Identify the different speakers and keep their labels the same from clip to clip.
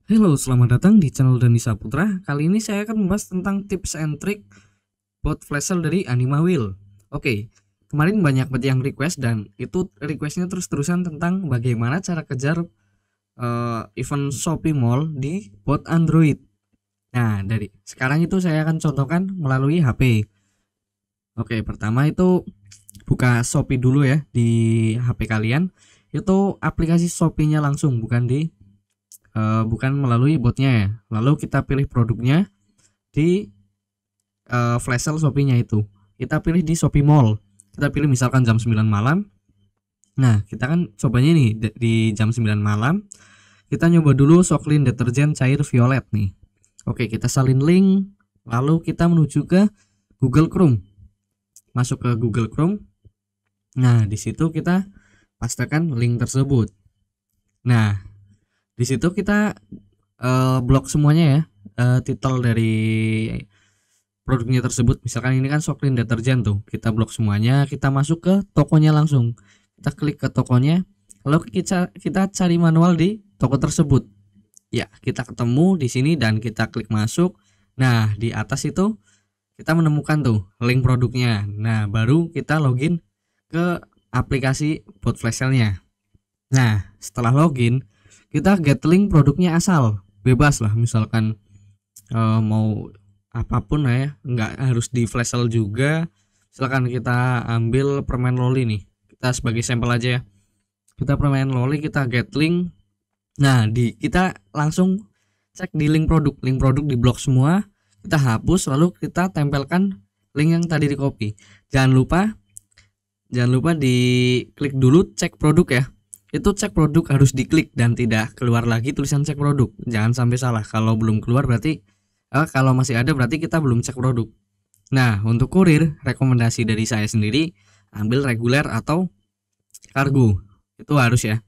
Speaker 1: Halo, selamat datang di channel Dani Saputra. Kali ini saya akan membahas tentang tips and trick bot flash sale dari Anima Wheel. Oke, kemarin banyak banget yang request dan itu requestnya terus-terusan tentang bagaimana cara kejar event Shopee Mall di bot Android. Nah, dari sekarang itu saya akan contohkan melalui HP. Oke, pertama itu buka Shopee dulu ya di HP kalian. Itu aplikasi Shopee-nya langsung, bukan melalui botnya ya. Lalu kita pilih produknya di flash sale Shopee-nya itu. Kita pilih di Shopee Mall. Kita pilih misalkan jam 9 malam. Nah, kita kan cobanya nih di jam 9 malam. Kita nyoba dulu Soklin deterjen cair violet nih. Oke, kita salin link. Lalu kita menuju ke Google Chrome. Masuk ke Google Chrome. Nah, di situ kita pastekan link tersebut. Nah, di situ kita blok semuanya ya, titel dari produknya tersebut. Misalkan ini kan Soklin deterjen tuh, kita blok semuanya, kita masuk ke tokonya langsung. Kita klik ke tokonya, lalu kita cari manual di toko tersebut. Ya, kita ketemu di sini dan kita klik masuk. Nah, di atas itu kita menemukan tuh link produknya. Nah, baru kita login ke aplikasi bot flash sale-nya. Nah, setelah login, kita get link produknya asal, bebas lah, misalkan mau apapun lah ya, nggak harus di flash sale juga. Misalkan kita ambil permen loli nih, kita sebagai sampel aja ya, kita permen loli, kita get link. Nah, kita langsung cek di link produk di blok semua, kita hapus, lalu kita tempelkan link yang tadi di copy. Jangan lupa di klik dulu cek produk ya. Itu cek produk harus diklik dan tidak keluar lagi tulisan cek produk. Jangan sampai salah. Kalau belum keluar berarti kalau masih ada berarti kita belum cek produk. Nah, untuk kurir, rekomendasi dari saya sendiri ambil reguler atau kargo. Itu harus ya.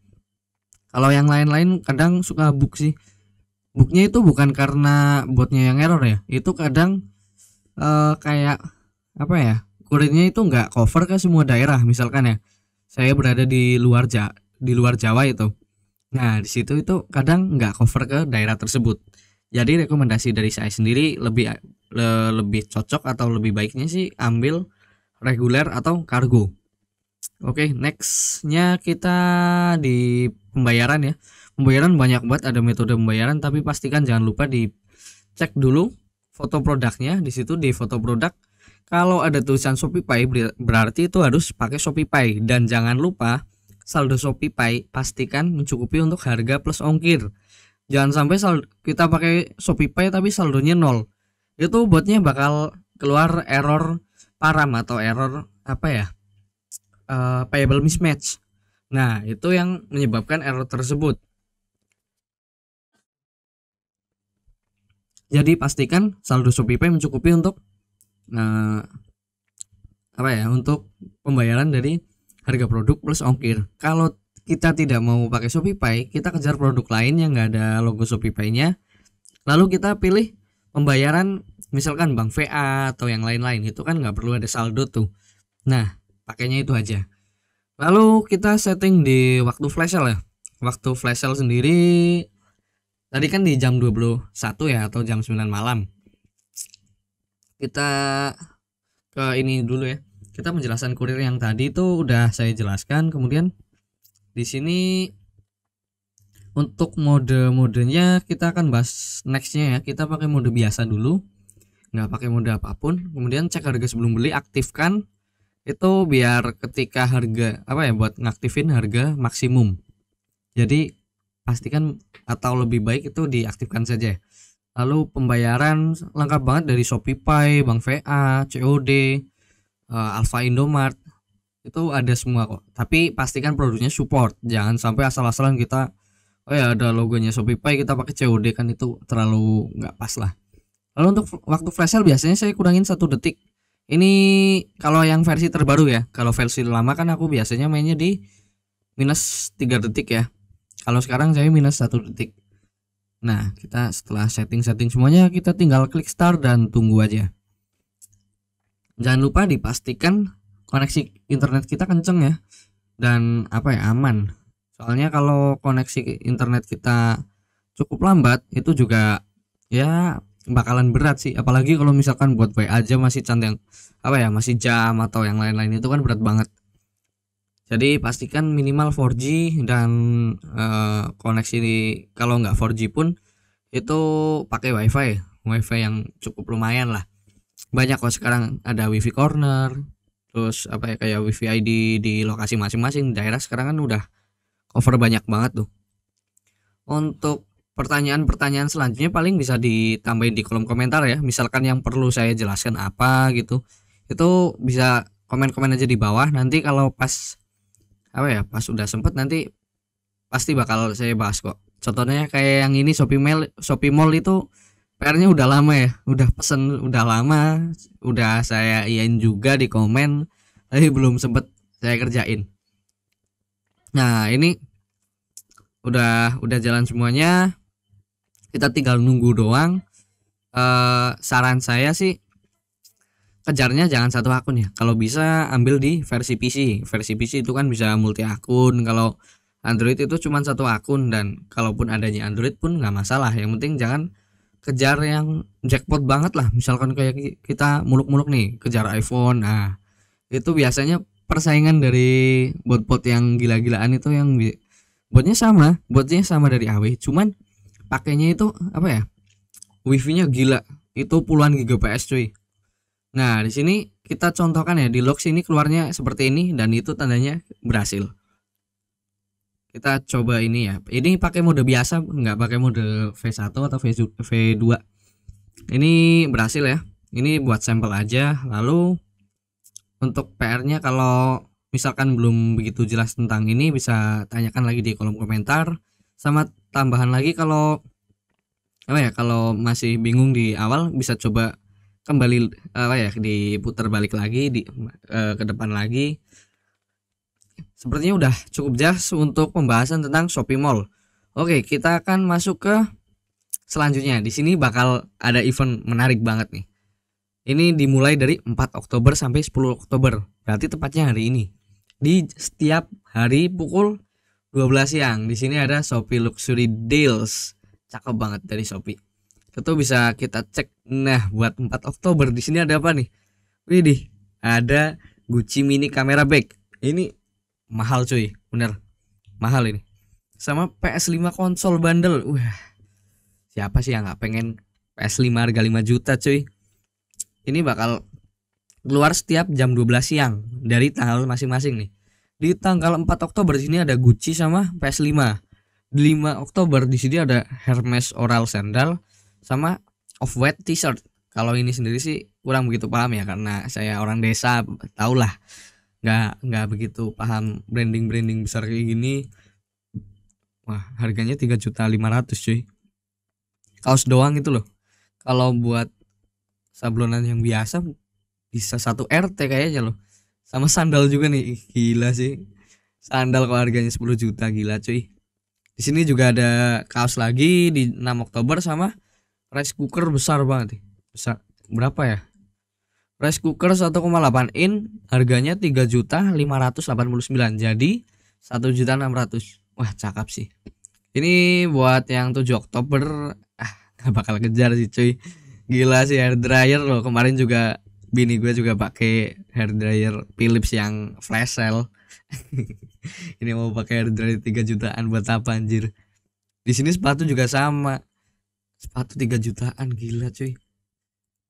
Speaker 1: Kalau yang lain-lain kadang suka bug sih. Bugnya itu bukan karena botnya yang error ya. Itu kadang kayak apa ya? Kurirnya itu nggak cover ke semua daerah. Misalkan ya, saya berada di luar Jawa itu. Nah, di situ itu kadang nggak cover ke daerah tersebut. Jadi rekomendasi dari saya sendiri lebih cocok atau lebih baiknya sih ambil reguler atau kargo. Oke, nextnya kita di pembayaran ya. Pembayaran banyak banget, ada metode pembayaran, tapi pastikan jangan lupa dicek dulu foto produknya. Di situ di foto produk kalau ada tulisan ShopeePay berarti itu harus pakai ShopeePay, dan jangan lupa saldo ShopeePay pastikan mencukupi untuk harga plus ongkir. Jangan sampai kita pakai ShopeePay tapi saldonya nol. Itu botnya bakal keluar error param atau error apa ya? Payable mismatch. Nah, itu yang menyebabkan error tersebut. Jadi pastikan saldo ShopeePay mencukupi untuk untuk pembayaran dari harga produk plus ongkir. Kalau kita tidak mau pakai ShopeePay, kita kejar produk lain yang nggak ada logo ShopeePay-nya. Lalu kita pilih pembayaran misalkan Bank VA atau yang lain-lain, itu kan nggak perlu ada saldo tuh. Nah, pakainya itu aja. Lalu kita setting di waktu flash sale ya. Waktu flash sale sendiri tadi kan di jam 21 ya atau jam 9 malam. Kita ke ini dulu ya. Kita menjelaskan kurir yang tadi itu udah saya jelaskan. Kemudian di sini untuk mode-modenya kita akan bahas nextnya ya. Kita pakai mode biasa dulu, nggak pakai mode apapun. Kemudian cek harga sebelum beli, aktifkan itu biar ketika harga buat ngaktifin harga maksimum. Jadi pastikan atau lebih baik itu diaktifkan saja. Lalu pembayaran lengkap banget dari ShopeePay, Bank VA, COD, Alfa Indomart, itu ada semua kok. Tapi pastikan produknya support. Jangan sampai asal-asalan kita ada logonya ShopeePay kita pakai COD, kan itu terlalu nggak pas lah. Lalu untuk waktu flash sale biasanya saya kurangin 1 detik. Ini kalau yang versi terbaru ya. Kalau versi lama kan aku biasanya mainnya di minus 3 detik ya. Kalau sekarang saya minus 1 detik. Nah, kita setelah setting semuanya, kita tinggal klik start dan tunggu aja. Jangan lupa dipastikan koneksi internet kita kenceng ya, dan aman. Soalnya kalau koneksi internet kita cukup lambat itu juga ya bakalan berat sih, apalagi kalau misalkan buat WA aja masih yang apa ya, masih jam atau yang lain-lain itu kan berat banget. Jadi pastikan minimal 4G dan koneksi kalau nggak 4G pun itu pakai WiFi yang cukup lumayan lah. Banyak kok sekarang ada WiFi corner, terus apa ya, kayak WiFi ID di lokasi masing-masing daerah sekarang kan udah cover banyak banget tuh. Untuk pertanyaan-pertanyaan selanjutnya paling bisa ditambahin di kolom komentar ya. Misalkan yang perlu saya jelaskan apa gitu, itu bisa komen-komen aja di bawah. Nanti kalau pas apa ya, pas udah sempet nanti pasti bakal saya bahas kok. Contohnya kayak yang ini Shopee Mall itu PR-nya udah lama ya, udah pesen udah lama, udah saya iyain juga di komen, tapi belum sempet saya kerjain. Nah ini udah jalan semuanya, kita tinggal nunggu doang. Saran saya sih kejarnya jangan satu akun ya, kalau bisa ambil di versi PC. Versi PC itu kan bisa multi akun, kalau Android itu cuma satu akun, dan kalaupun adanya Android pun nggak masalah, yang penting jangan kejar yang jackpot banget lah. Misalkan kayak kita muluk-muluk nih kejar iPhone, nah itu biasanya persaingan dari bot-bot yang gila-gilaan itu, yang botnya sama dari AW, cuman pakainya itu apa ya, wifi-nya gila, itu puluhan Gbps cuy. Nah di sini kita contohkan ya, di log sini keluarnya seperti ini dan itu tandanya berhasil. Kita coba ini ya, ini pakai mode biasa, nggak pakai mode V1 atau V2. Ini berhasil ya, ini buat sampel aja. Lalu untuk PR-nya kalau misalkan belum begitu jelas tentang ini, bisa tanyakan lagi di kolom komentar. Sama tambahan lagi, kalau apa ya, kalau masih bingung di awal bisa coba kembali apa ya, diputar balik lagi ke depan lagi. Sepertinya udah cukup jelas untuk pembahasan tentang Shopee Mall. Oke, kita akan masuk ke selanjutnya. Di sini bakal ada event menarik banget nih. Ini dimulai dari 4 Oktober sampai 10 Oktober. Berarti tepatnya hari ini. Di setiap hari pukul 12 siang. Di sini ada Shopee Luxury Deals. Cakep banget dari Shopee. Itu bisa kita cek. Nah, buat 4 Oktober di sini ada apa nih? Widih, ada Gucci Mini Camera Bag. Ini mahal cuy, bener mahal ini. Sama PS5 konsol bundle. Wah, siapa sih yang nggak pengen PS5 harga 5 juta cuy. Ini bakal keluar setiap jam 12 siang dari tanggal masing-masing nih. Di tanggal 4 Oktober di sini ada Gucci sama PS5. Di 5 Oktober di sini ada Hermes Oral Sandal sama Off-White T-shirt. Kalau ini sendiri sih kurang begitu paham ya, karena saya orang desa, tau lah, nggak begitu paham branding besar kayak gini. Wah, harganya 3.500.000 cuy. Kaos doang itu loh. Kalau buat sablonan yang biasa bisa 1 RT kayaknya loh. Sama sandal juga nih. Gila sih. Sandal kok harganya 10 juta, gila cuy. Di sini juga ada kaos lagi di 6 Oktober sama rice cooker besar banget nih. Besar berapa ya? Rice cooker 1,8 in harganya 3.589.000, jadi 1.600.000. Wah, cakep sih. Ini buat yang 7 Oktober gak bakal kejar sih cuy. Gila sih, hair dryer loh. Kemarin juga bini gue juga pakai hair dryer Philips yang flash sale. Ini mau pakai hair dryer 3 jutaan buat apa anjir. Di sini sepatu juga sama. Sepatu 3 jutaan, gila cuy.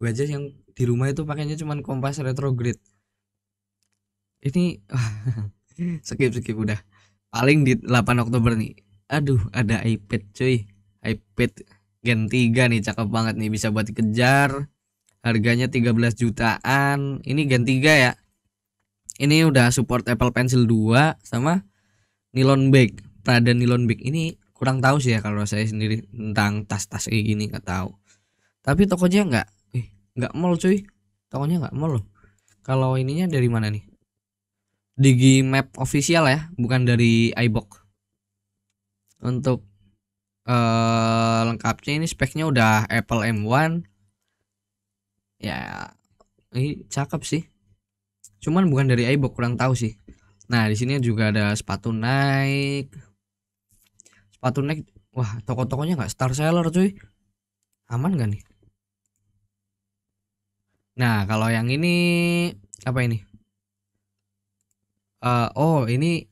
Speaker 1: Gue aja yang di rumah itu pakainya cuman Kompas retrograde. Ini skip udah. Paling di 8 Oktober nih. Aduh, ada iPad cuy. iPad Gen 3 nih, cakep banget nih, bisa buat dikejar. Harganya 13 jutaan. Ini Gen 3 ya. Ini udah support Apple Pencil 2 sama nylon bag. Prada nylon bag ini kurang tahu sih ya kalau saya sendiri tentang tas-tas kayak gini, nggak tahu. Tapi tokonya nggak mall cuy, tokonya nggak mall loh. Kalau ininya dari mana nih? Digimap official ya, bukan dari iBook. Untuk lengkapnya ini speknya udah Apple M1 ya. Ini cakep sih, cuman bukan dari iBook, kurang tahu sih. Nah di sini juga ada sepatu Nike Wah, toko-tokonya nggak star seller cuy. Aman gak nih? Nah, kalau yang ini apa ini? Oh, ini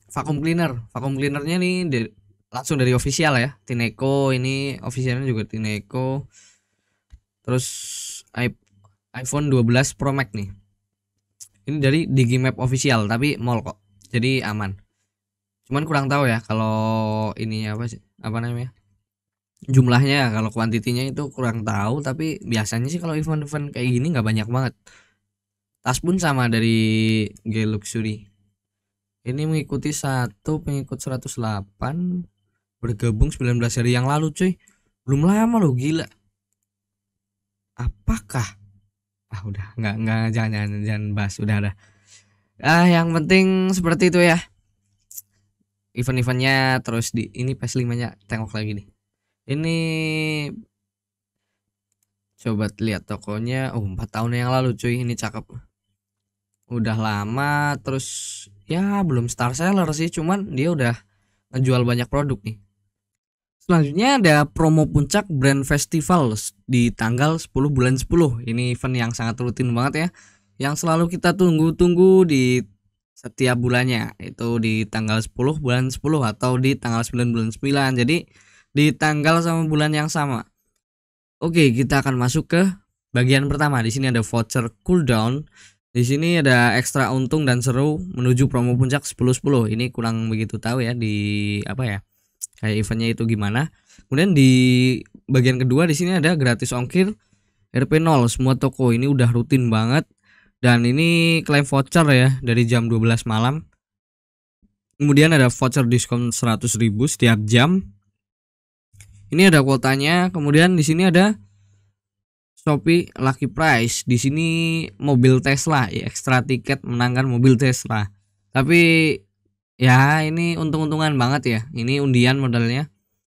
Speaker 1: vacuum cleaner. Vacuum cleanernya nih langsung dari official ya. Tineco, ini officialnya juga Tineco. Terus iPhone 12 Pro Max nih. Ini dari Digimap official tapi mall kok. Jadi aman. Cuman kurang tahu ya kalau ini apa sih? Apa namanya? Jumlahnya, kalau kuantitinya itu kurang tahu, tapi biasanya sih kalau event-event kayak gini nggak banyak banget. Tas pun sama dari G Luxury. Ini mengikuti satu pengikut 108, bergabung 19 hari yang lalu cuy. Belum lama loh, gila. Apakah udah nggak jangan bahas, udah. Yang penting seperti itu ya. Event-eventnya terus di ini PS5-nya tengok lagi nih. Ini coba lihat tokonya. 4 tahun yang lalu cuy, ini cakep. Udah lama, terus ya belum star seller sih, cuman dia udah ngejual banyak produk nih. Selanjutnya ada promo puncak brand festival di tanggal 10 bulan 10. Ini event yang sangat rutin banget ya, yang selalu kita tunggu-tunggu di setiap bulannya, itu di tanggal 10 bulan 10 atau di tanggal 9 bulan 9. Jadi di tanggal sama bulan yang sama. Oke, kita akan masuk ke bagian pertama. Di sini ada voucher cooldown. Di sini ada ekstra untung dan seru menuju promo puncak 10-10. Ini kurang begitu tahu ya di apa ya, kayak eventnya itu gimana. Kemudian di bagian kedua di sini ada gratis ongkir RP0 semua toko. Ini udah rutin banget. Dan ini klaim voucher ya dari jam 12 malam. Kemudian ada voucher diskon 100.000 setiap jam. Ini ada kuotanya. Kemudian di sini ada Shopee Lucky Prize. Di sini mobil Tesla, ya, ekstra tiket menangkan mobil Tesla. Tapi ya ini untung-untungan banget ya. Ini undian modalnya.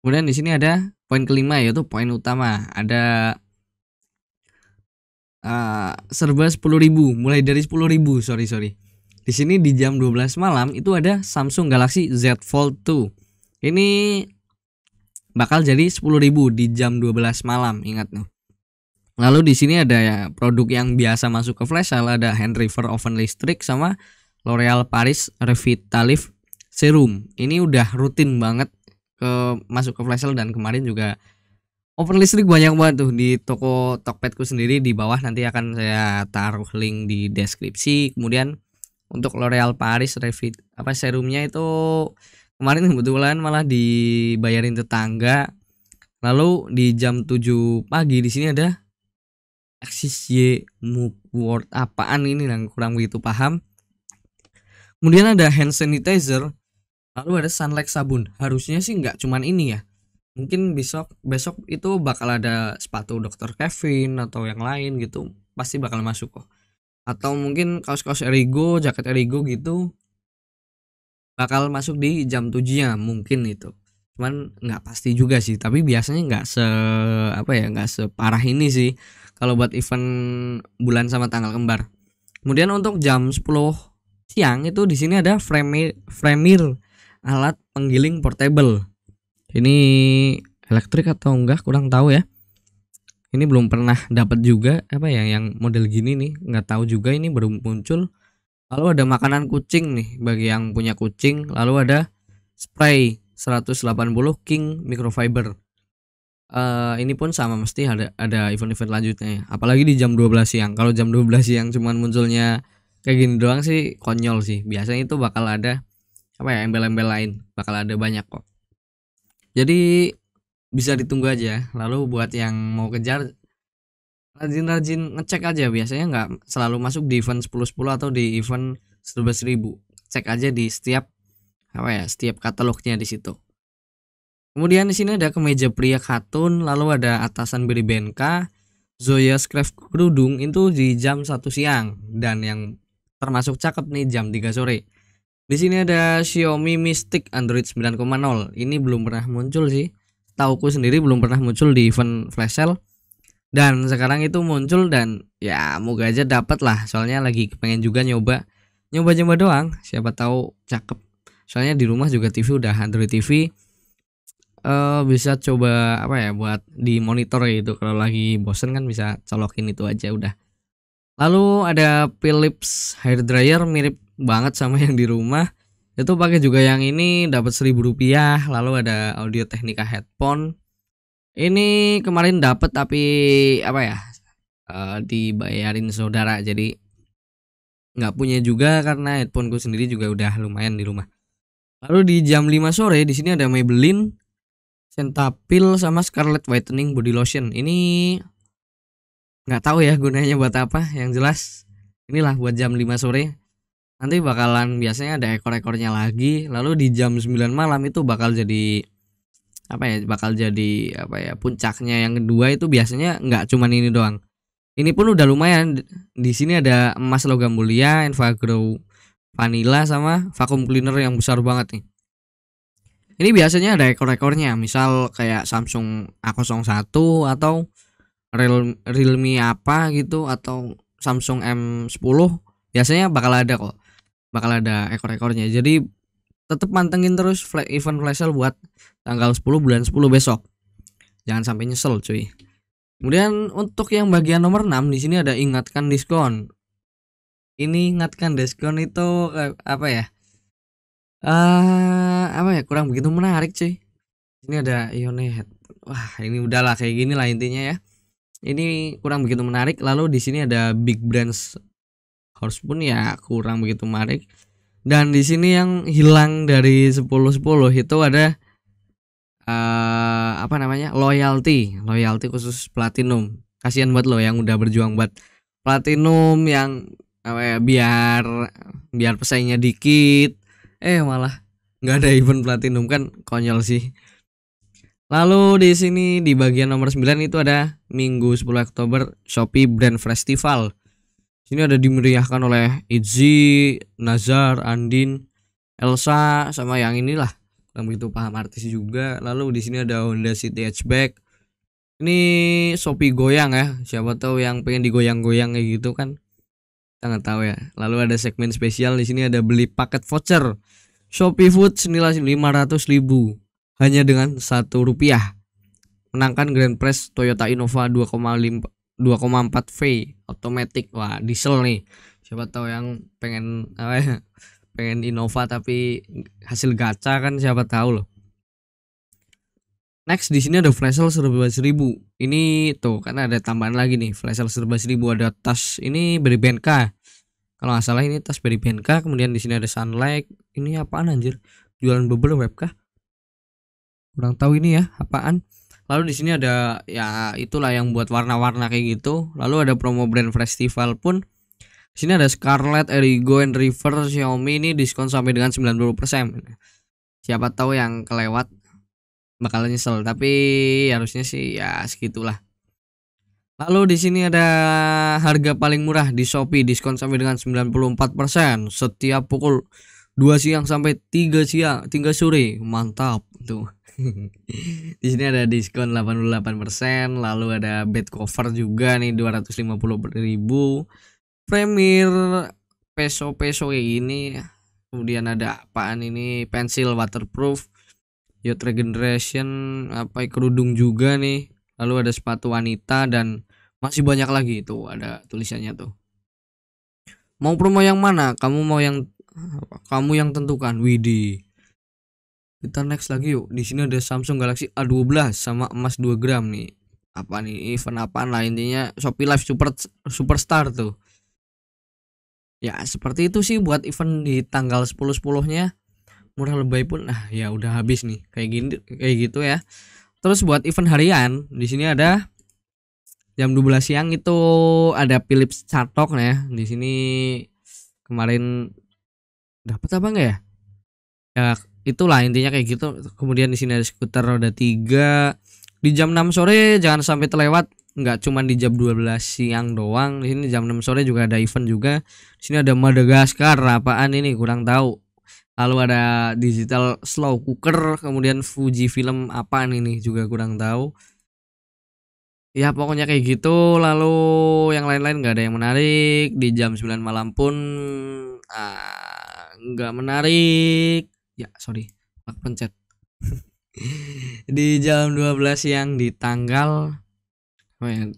Speaker 1: Kemudian di sini ada poin kelima, yaitu poin utama. Ada serba 10.000, mulai dari 10.000. Sorry. Di sini di jam 12 malam itu ada Samsung Galaxy Z Fold 2. Ini bakal jadi 10.000 di jam 12 malam, ingat nih. Lalu di sini ada ya produk yang biasa masuk ke flash sale, ada hand river oven listrik sama L'Oreal Paris Revitalift Serum. Ini udah rutin banget masuk ke flash sale, dan kemarin juga oven listrik banyak banget tuh di toko Tokpedku sendiri. Di bawah nanti akan saya taruh link di deskripsi. Kemudian untuk L'Oreal Paris serumnya itu kemarin kebetulan malah dibayarin tetangga. Lalu di jam 7 pagi di sini ada Axis Y Move Word, apaan ini yang kurang begitu paham. Kemudian ada hand sanitizer, lalu ada Sunlight sabun. Harusnya sih nggak cuman ini ya. Mungkin besok itu bakal ada sepatu Dr. Kevin atau yang lain gitu, pasti bakal masuk kok. Atau mungkin kaos-kaos Erigo, jaket Erigo gitu bakal masuk di jam 7-nya mungkin itu. Cuman nggak pasti juga sih, tapi biasanya nggak separah ini sih kalau buat event bulan sama tanggal kembar. Kemudian untuk jam 10 siang itu di sini ada Fremir alat penggiling portable. Ini elektrik atau enggak kurang tahu ya. Ini belum pernah dapat juga yang model gini nih, nggak tahu juga, ini baru muncul. Lalu ada makanan kucing nih bagi yang punya kucing. Lalu ada spray 180 King microfiber. Ini pun sama, mesti ada event-event lanjutnya ya. Apalagi di jam 12 siang. Kalau jam 12 siang cuman munculnya kayak gini doang sih konyol sih. Biasanya itu bakal ada embel-embel lain, bakal ada banyak kok. Jadi bisa ditunggu aja. Lalu buat yang mau kejar, rajin-rajin ngecek aja. Biasanya nggak selalu masuk di event 10-10 atau di event 11.000. Cek aja di setiap katalognya di situ. Kemudian di sini ada kemeja pria katun, lalu ada atasan beri BNK, Zoya Craft kerudung itu di jam 1 siang, dan yang termasuk cakep nih jam 3 sore. Di sini ada Xiaomi Mi Stick Android 9.0. Ini belum pernah muncul sih. Tauku sendiri belum pernah muncul di event flash sale. Dan sekarang itu muncul, dan ya moga aja dapat lah. Soalnya lagi pengen juga nyoba doang. Siapa tahu cakep. Soalnya di rumah juga TV udah Android TV. bisa coba apa ya buat di monitor gitu kalau lagi bosen kan bisa colokin itu aja udah. Lalu ada Philips hair dryer mirip banget sama yang di rumah. Itu pakai juga yang ini dapat Rp1.000. Lalu ada Audio Technica headphone. Ini kemarin dapat tapi apa ya? Dibayarin saudara jadi nggak punya juga karena headphoneku sendiri juga udah lumayan di rumah. Lalu di jam 5 sore di sini ada Maybelline Cetaphil sama Scarlett Whitening Body Lotion. Ini nggak tahu ya gunanya buat apa. Yang jelas inilah buat jam 5 sore. Nanti bakalan biasanya ada ekor-ekornya lagi. Lalu di jam 9 malam itu bakal jadi apa ya? Bakal jadi apa ya? Puncaknya yang kedua itu biasanya nggak cuman ini doang. Ini pun udah lumayan. Di sini ada emas logam mulia, Enfagrow vanilla sama vacuum cleaner yang besar banget nih. Ini biasanya ada ekor-ekornya, misal kayak Samsung A01 atau Realme apa gitu atau Samsung M10 biasanya bakal ada kok. Bakal ada ekor-ekornya. Jadi tetap mantengin terus event flash sale buat tanggal 10 bulan 10 besok. Jangan sampai nyesel cuy. Kemudian untuk yang bagian nomor 6 di sini ada ingatkan diskon. Ini ingatkan diskon itu apa ya? Apa ya kurang begitu menarik cuy. Ini ada Ione headphone. Wah, ini udahlah kayak gini lah intinya ya. Ini kurang begitu menarik. Lalu di sini ada Big Brands Horse pun ya kurang begitu menarik. Dan di sini yang hilang dari 10-10 itu ada apa namanya? Loyalty khusus platinum. Kasihan buat lo yang udah berjuang buat platinum yang apa ya biar pesaingnya dikit. Malah nggak ada event platinum kan konyol sih. Lalu di sini di bagian nomor 9 itu ada Minggu 10 Oktober Shopee Brand Festival. Sini ada dimeriahkan oleh Itzy, Nazar, Andin, Elsa sama yang inilah. Yang begitu paham artis juga. Lalu di sini ada Honda City Hatchback. Ini Shopee goyang ya. Siapa tahu yang pengen digoyang-goyang kayak gitu kan. Kita nggak tahu ya. Lalu ada segmen spesial di sini ada beli paket voucher Shopee Food senilai 500.000 hanya dengan Rp1. Menangkan Grand Prix Toyota Innova 2,4 V automatic. Wah, diesel nih. Siapa tahu yang pengen apa ya? Pengen Innova tapi hasil gacha kan siapa tahu loh. Next di sini ada flash sale serba 1.000. Ini tuh kan ada tambahan lagi nih, flash sale serba 1.000 ada tas ini dari BNK. Kalau nggak salah ini tas dari BNK. Kemudian di sini ada Sunlight. Ini apaan anjir? Jualan bubble web kah? Kurang tahu ini ya, apaan. Lalu di sini ada ya itulah yang buat warna-warna kayak gitu. Lalu ada promo brand festival pun. Di sini ada Scarlett, Erigo, and River, Xiaomi ini diskon sampai dengan 90%. Siapa tahu yang kelewat bakal nyesel, tapi harusnya sih ya segitulah. Lalu di sini ada harga paling murah di Shopee diskon sampai dengan 94% setiap pukul 2 siang sampai 3 sore. Mantap tuh. Di sini ada diskon 88%, lalu ada bed cover juga nih 250.000. Premier peso kayak gini. Kemudian ada apaan ini? Pensil waterproof. Yacht Regeneration, apa kerudung juga nih. Lalu ada sepatu wanita dan masih banyak lagi tuh ada tulisannya tuh. Mau promo yang mana? Kamu yang tentukan. Widih. Kita next lagi yuk. Di sini ada Samsung Galaxy A12 sama emas 2 gram nih. Apa nih? Event apaan lah intinya Shopee Live Superstar tuh. Ya seperti itu sih buat event di tanggal 10-10-nya. Murah lebay pun ya udah habis nih kayak gitu ya. Terus buat event harian di sini ada jam 12 siang itu ada Philips Chartok ya. Di sini kemarin dapat apa enggak ya? Ya itulah intinya kayak gitu. Kemudian di sini ada skuter roda 3 di jam 6 sore jangan sampai terlewat. Enggak cuma di jam 12 siang doang. Di sini jam 6 sore juga ada event juga. Di sini ada Madagascar, apaan ini kurang tahu. Lalu ada digital slow cooker, kemudian Fuji film apaan ini juga kurang tahu. Ya pokoknya kayak gitu. Lalu yang lain-lain nggak ada yang menarik. Di jam 9 malam pun nggak menarik. Ya sorry, aku pencet. Di jam 12 siang di tanggal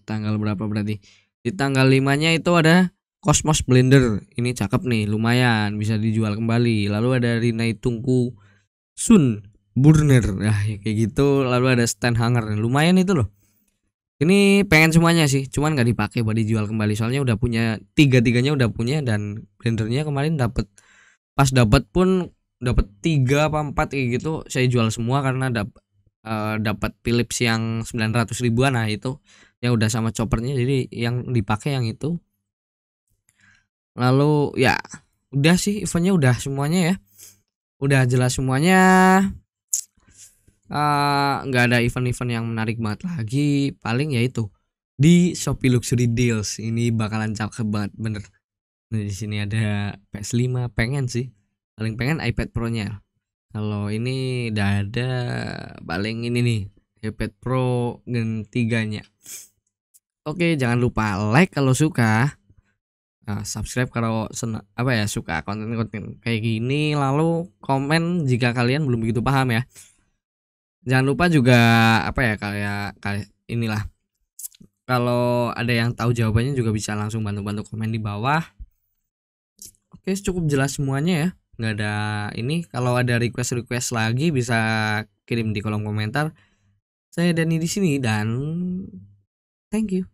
Speaker 1: tanggal berapa berarti? Di tanggal 5-nya itu ada Cosmos Blender. Ini cakep nih, lumayan bisa dijual kembali. Lalu ada Rinai Tungku Sun Burner. Nah, ya kayak gitu. Lalu ada stand hanger. Lumayan itu loh. Ini pengen semuanya sih, cuman nggak dipakai buat dijual kembali. Soalnya udah punya tiga-tiganya udah punya, dan blendernya kemarin dapat, pas dapat pun dapat 3 apa 4 kayak gitu. Saya jual semua karena dapat Philips yang 900 ribuan. Nah, itu yang udah sama choppernya, jadi yang dipakai yang itu. Lalu ya udah sih, eventnya udah semuanya ya, udah jelas semuanya. Nggak ada event-event yang menarik banget lagi. Paling ya itu di Shopee Luxury Deals ini bakalan cakep banget bener. Nah, di sini ada PS5, pengen sih, paling pengen iPad Pro-nya. Kalau ini udah ada, paling ini nih iPad Pro Gen 3-nya. Oke, jangan lupa like kalau suka. Subscribe kalau suka konten-konten kayak gini, lalu komen jika kalian belum begitu paham ya. Jangan lupa juga kayak inilah, kalau ada yang tahu jawabannya juga bisa langsung bantu-bantu komen di bawah. Oke, cukup jelas semuanya ya. Nggak ada ini, kalau ada request lagi bisa kirim di kolom komentar. Saya Dani di sini dan thank you.